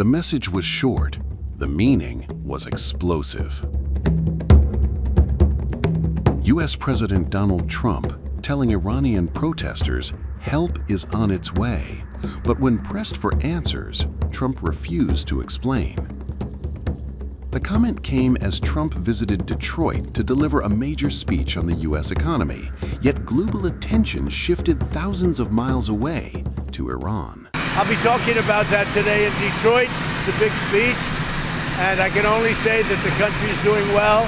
The message was short. The meaning was explosive. U.S. President Donald Trump telling Iranian protesters help is on its way. But when pressed for answers, Trump refused to explain. The comment came as Trump visited Detroit to deliver a major speech on the U.S. economy, yet global attention shifted thousands of miles away to Iran. I'll be talking about that today in Detroit. It's a big speech, and I can only say that the country's doing well.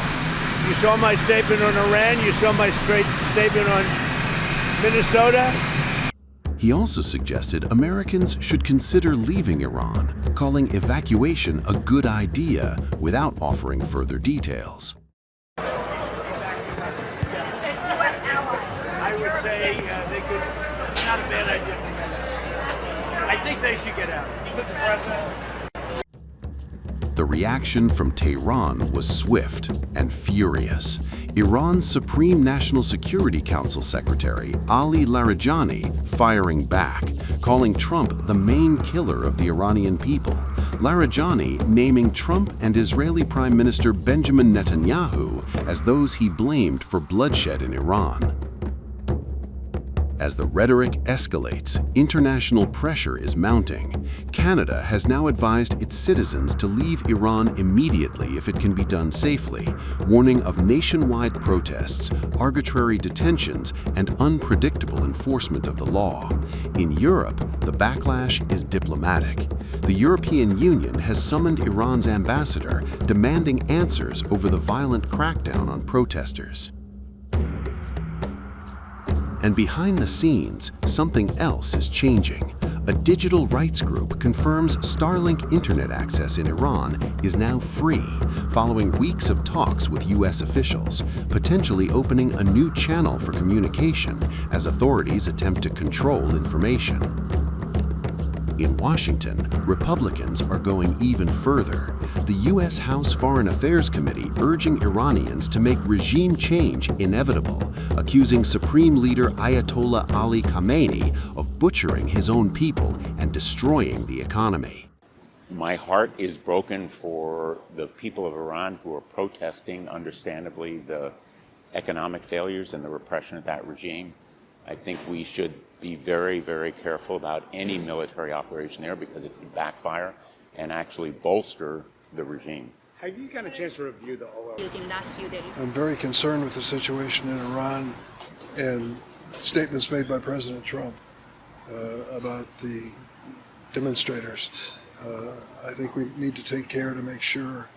You saw my statement on Iran, you saw my statement on Minnesota. He also suggested Americans should consider leaving Iran, calling evacuation a good idea without offering further details. I would say they could, it's not a bad idea. I think they should get out. Mr. President. The reaction from Tehran was swift and furious. Iran's Supreme National Security Council Secretary Ali Larijani firing back, calling Trump the main killer of the Iranian people. Larijani naming Trump and Israeli Prime Minister Benjamin Netanyahu as those he blamed for bloodshed in Iran. As the rhetoric escalates, international pressure is mounting. Canada has now advised its citizens to leave Iran immediately if it can be done safely, warning of nationwide protests, arbitrary detentions, and unpredictable enforcement of the law. In Europe, the backlash is diplomatic. The European Union has summoned Iran's ambassador, demanding answers over the violent crackdown on protesters. And behind the scenes, something else is changing. A digital rights group confirms Starlink internet access in Iran is now free, following weeks of talks with U.S. officials, potentially opening a new channel for communication as authorities attempt to control information. In Washington, Republicans are going even further. The U.S. House Foreign Affairs Committee urging Iranians to make regime change inevitable, accusing Supreme Leader Ayatollah Ali Khamenei of butchering his own people and destroying the economy. My heart is broken for the people of Iran who are protesting, understandably, the economic failures and the repression of that regime. I think we should be very, very careful about any military operation there because it could backfire and actually bolster the regime. Have you got a chance to review the OL? Last few days. I'm very concerned with the situation in Iran and statements made by President Trump about the demonstrators. I think we need to take care to make sure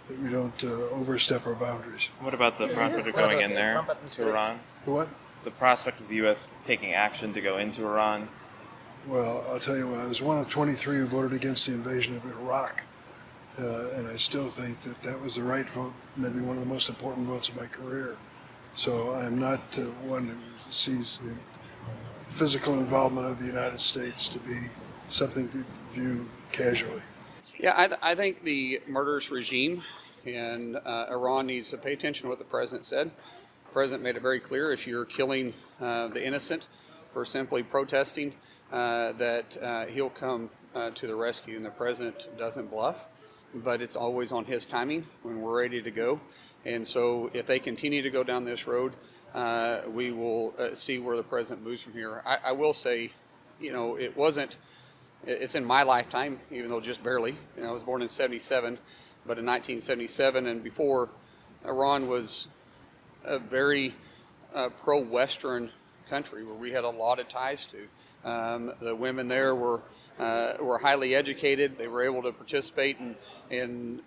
that we don't overstep our boundaries. What about the prospect of going in there to Iran? The what? The prospect of the U.S. taking action to go into Iran? Well, I'll tell you what, I was one of 23 who voted against the invasion of Iraq. And I still think that that was the right vote, maybe one of the most important votes of my career. So I'm not one who sees the physical involvement of the United States to be something to view casually. Yeah, I think the murderous regime in Iran needs to pay attention to what the president said. The president made it very clear if you're killing the innocent for simply protesting, that he'll come to the rescue, and the president doesn't bluff. But it's always on his timing when we're ready to go. And so if they continue to go down this road, we will see where the president moves from here. I will say, it's in my lifetime, even though just barely. I was born in 77, but in 1977 and before, Iran was a very pro-Western country where we had a lot of ties to. The women there were highly educated. They were able to participate in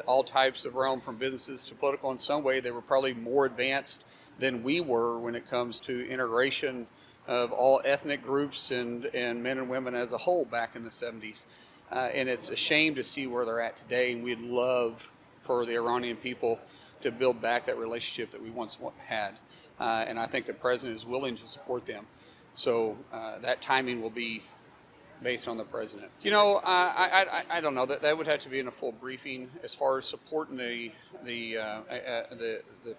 all types of realm, from businesses to political. In some way, they were probably more advanced than we were when it comes to integration of all ethnic groups and men and women as a whole back in the 70s. And it's a shame to see where they're at today. And we'd love for the Iranian people to build back that relationship that we once had. And I think the president is willing to support them. So that timing will be based on the president. I don't know. That would have to be in a full briefing as far as supporting the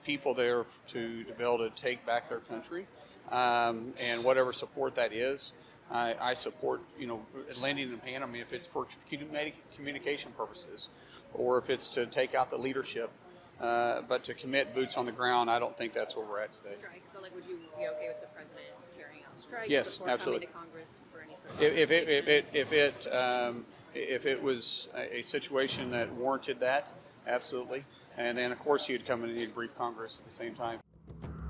people there to be able to take back their country, and whatever support that is. I support, landing in Panama if it's for communication purposes, or if it's to take out the leadership. But to commit boots on the ground, I don't think that's where we're at today. Strikes. So, would you be okay with the president carrying out strikes? Yes, before absolutely. Coming to Congress for any sort of If it was a situation that warranted that, absolutely. And then, of course, he'd come in and he'd brief Congress at the same time.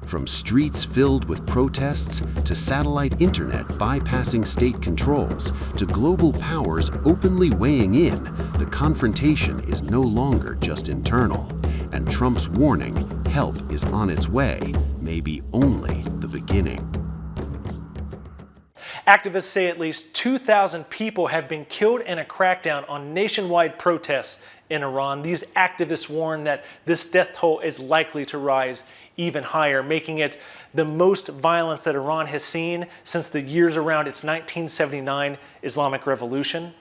From streets filled with protests to satellite internet bypassing state controls to global powers openly weighing in, the confrontation is no longer just internal. And Trump's warning, help is on its way, may be only the beginning. Activists say at least 2,000 people have been killed in a crackdown on nationwide protests in Iran. These activists warn that this death toll is likely to rise even higher, making it the most violence that Iran has seen since the years around its 1979 Islamic Revolution.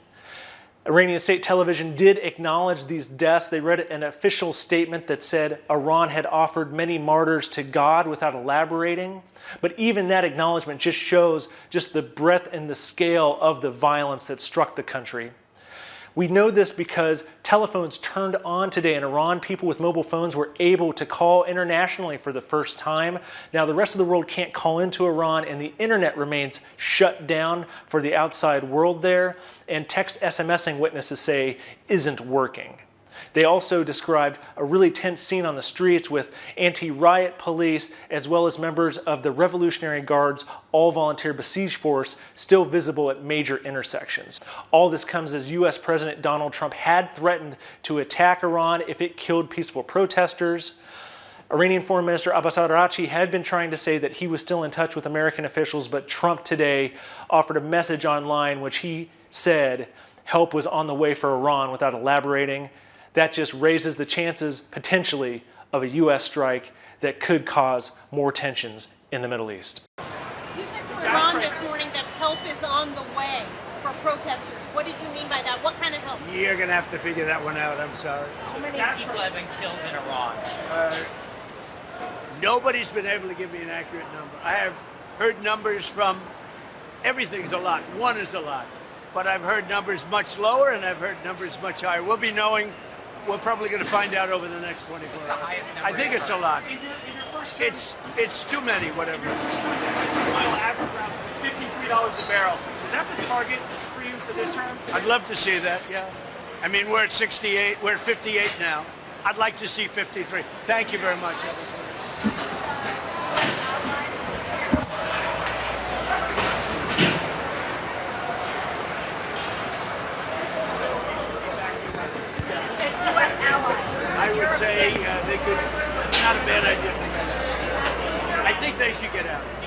Iranian state television did acknowledge these deaths. They read an official statement that said Iran had offered many martyrs to God without elaborating. But even that acknowledgement just shows just the breadth and the scale of the violence that struck the country. We know this because telephones turned on today in Iran. People with mobile phones were able to call internationally for the first time. Now the rest of the world can't call into Iran, and the internet remains shut down for the outside world there. And text SMSing, witnesses say, isn't working. They also described a really tense scene on the streets with anti-riot police as well as members of the Revolutionary Guard's all-volunteer besiege force still visible at major intersections. All this comes as U.S. President Donald Trump had threatened to attack Iran if it killed peaceful protesters. Iranian Foreign Minister Abbas Araghchi had been trying to say that he was still in touch with American officials, but Trump today offered a message online which he said help was on the way for Iran without elaborating. That just raises the chances, potentially, of a U.S. strike that could cause more tensions in the Middle East. You said to Iran this morning that help is on the way for protesters. What did you mean by that? What kind of help? You're going to have to figure that one out. I'm sorry. How many people have been killed in Iran? Nobody's been able to give me an accurate number. I have heard numbers from everything's a lot. One is a lot. But I've heard numbers much lower, and I've heard numbers much higher. We'll be knowing. We're probably going to find out over the next 24 hours. I think it's a lot. In your first it's too many, whatever. oil average around $53 a barrel. Is that the target for you for this term? I'd love to see that, yeah. I mean, we're at 68. We're at 58 now. I'd like to see 53. Thank you very much, everybody. I would say they could, it's not a bad idea. I think they should get out.